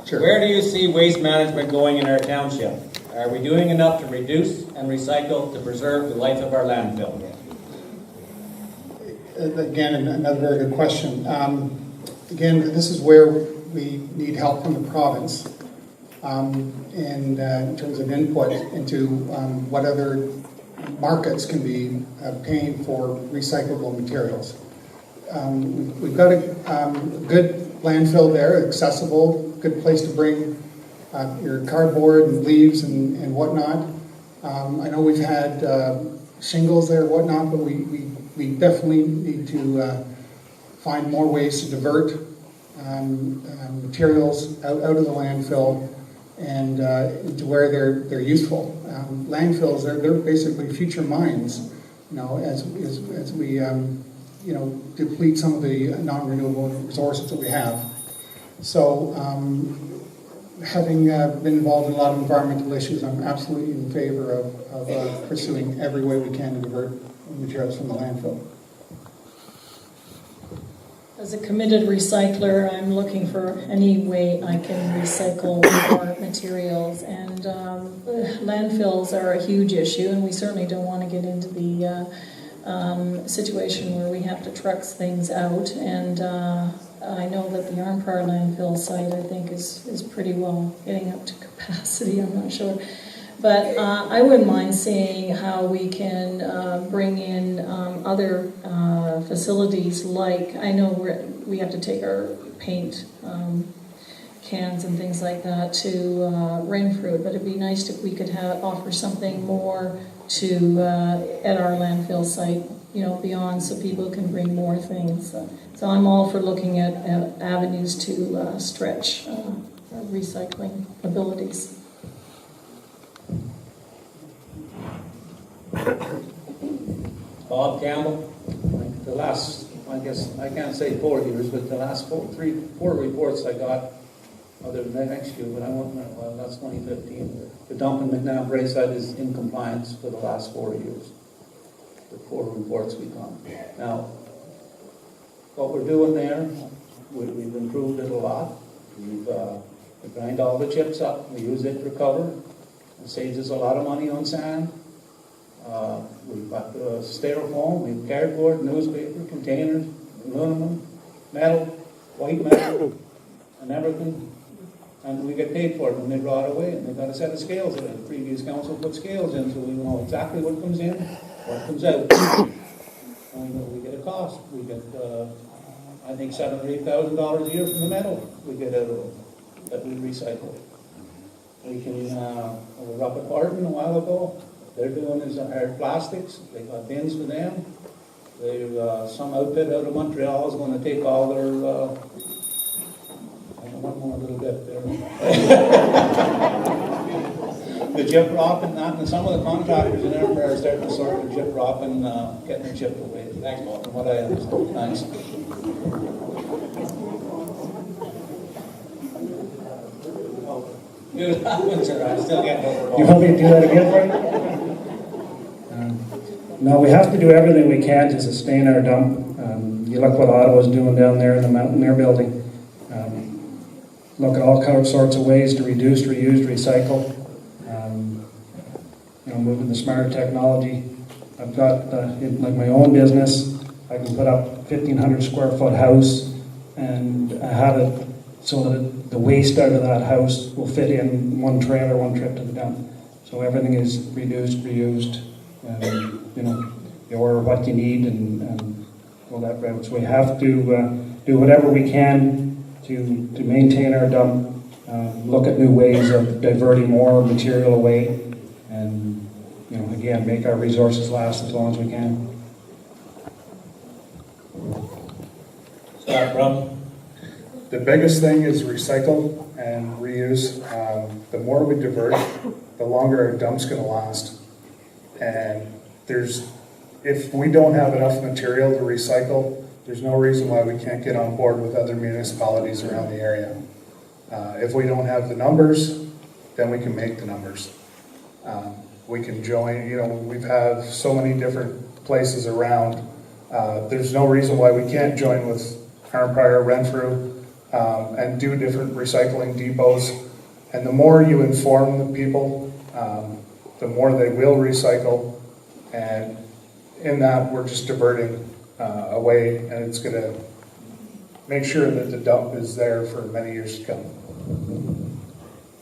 Sure. Where do you see waste management going in our township? Are we doing enough to reduce and recycle to preserve the life of our landfill? Again, another very good question. Again, this is where we need help from the province in terms of input into what other markets can be obtained for recyclable materials. We've got a good landfill there, accessible, good place to bring your cardboard and leaves and whatnot. I know we've had shingles there and whatnot, but we definitely need to find more ways to divert materials out of the landfill and to where they're useful. Landfills, they're basically future mines, as we deplete some of the non-renewable resources that we have. So having been involved in a lot of environmental issues, I'm absolutely in favor of pursuing every way we can to divert materials from the landfill. As a committed recycler, I'm looking for any way I can recycle more materials, and landfills are a huge issue, and we certainly don't want to get into the situation where we have to truck things out, and I know that the Arnprior landfill site, I think, is pretty well getting up to capacity. I'm not sure. But I wouldn't mind seeing how we can bring in other facilities, like, I know we have to take our paint cans and things like that to Renfrew, but it'd be nice if we could offer something more to at our landfill site, beyond, so people can bring more things. So I'm all for looking at avenues to stretch recycling abilities. Bob Campbell? The last, I guess, I can't say 4 years, but the last four reports I got, other than the next few, but I won't, well, that's 2015. The dump in McNabb Braeside is in compliance for the last 4 years. The 4 reports we got. Now, what we're doing there, we've improved it a lot. We grind all the chips up, we use it for cover. It saves us a lot of money on sand. We've got styrofoam, we've cardboard, newspaper, containers, aluminum, metal, white metal, and everything. And we get paid for it when they draw it away, and they've got a set of scales in it. The previous council put scales in, so we know exactly what comes in, what comes out. And we get a cost. We get, I think, $7,000 or $8,000 a year from the metal we get out of it that we recycle. We can, we were up at Barton a while ago. They're doing is hard plastics. They got bins for them. They some outfit out of Montreal is going to take all their. One more little bit there. The chip rock and that, and some of the contractors in there are starting to sort the chip rock and getting their chipped away. Thanks, Bob. From what I understand. Thanks. Dude, that one's I still get over. You want me to do that again, Frank? No, we have to do everything we can to sustain our dump. You look what Ottawa's doing down there in the Mountain Air building. Look at all sorts of ways to reduce, reuse, recycle. Moving the smarter technology. I've got, like my own business, I can put up 1,500 square foot house and have it so that the waste out of that house will fit in one trailer, one trip to the dump. So everything is reduced, reused, you order what you need and go that route. So we have to do whatever we can to maintain our dump, look at new ways of diverting more material away, and again, make our resources last as long as we can. Scott Brum? The biggest thing is recycle and reuse. The more we divert, the longer our dump's going to last. And if we don't have enough material to recycle, there's no reason why we can't get on board with other municipalities around the area. If we don't have the numbers, then we can make the numbers. We can join, we've had so many different places around. There's no reason why we can't join with Arnprior, Renfrew, and do different recycling depots. And the more you inform the people, the more they will recycle. And in that, we're just diverting away, and it's going to make sure that the dump is there for many years to come.